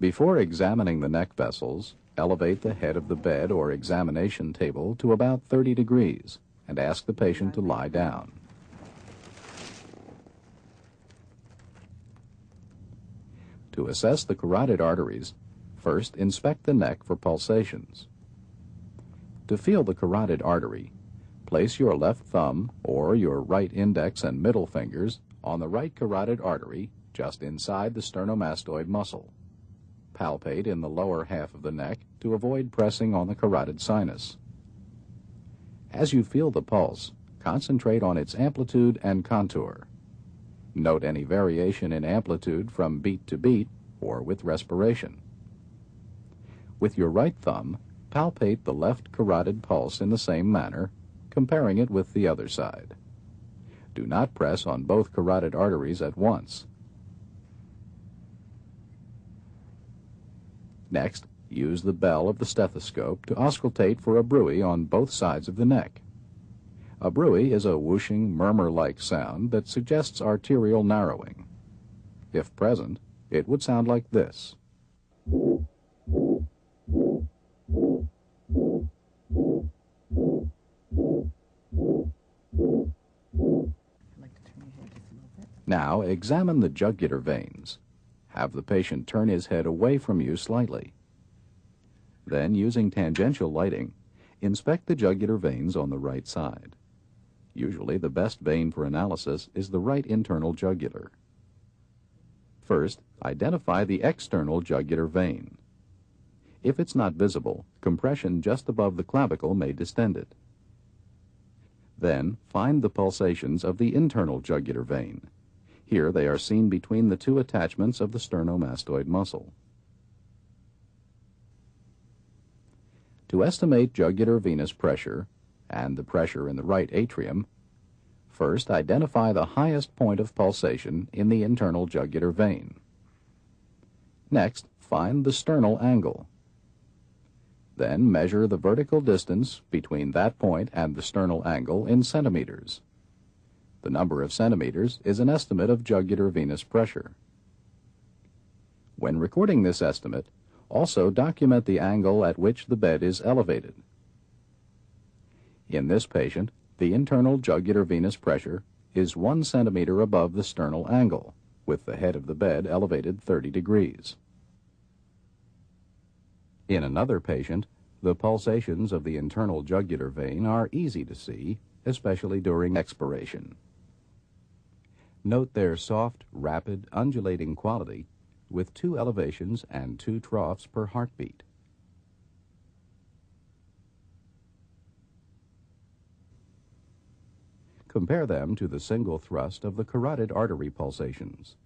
Before examining the neck vessels, elevate the head of the bed or examination table to about 30 degrees and ask the patient to lie down. To assess the carotid arteries, first inspect the neck for pulsations. To feel the carotid artery, place your left thumb or your right index and middle fingers on the right carotid artery just inside the sternomastoid muscle. Palpate in the lower half of the neck to avoid pressing on the carotid sinus. As you feel the pulse, concentrate on its amplitude and contour. Note any variation in amplitude from beat to beat or with respiration. With your right thumb, palpate the left carotid pulse in the same manner, comparing it with the other side. Do not press on both carotid arteries at once. Next, use the bell of the stethoscope to auscultate for a bruit on both sides of the neck. A bruit is a whooshing, murmur-like sound that suggests arterial narrowing. If present, it would sound like this. Now, examine the jugular veins. Have the patient turn his head away from you slightly. Then, using tangential lighting, inspect the jugular veins on the right side. Usually, the best vein for analysis is the right internal jugular. First, identify the external jugular vein. If it's not visible, compression just above the clavicle may distend it. Then, find the pulsations of the internal jugular vein. Here they are seen between the two attachments of the sternomastoid muscle. To estimate jugular venous pressure and the pressure in the right atrium, first identify the highest point of pulsation in the internal jugular vein. Next, find the sternal angle. Then measure the vertical distance between that point and the sternal angle in centimeters. The number of centimeters is an estimate of jugular venous pressure. When recording this estimate, also document the angle at which the bed is elevated. In this patient, the internal jugular venous pressure is 1 centimeter above the sternal angle, with the head of the bed elevated 30 degrees. In another patient, the pulsations of the internal jugular vein are easy to see, especially during expiration. Note their soft, rapid, undulating quality with 2 elevations and 2 troughs per heartbeat. Compare them to the single thrust of the carotid artery pulsations.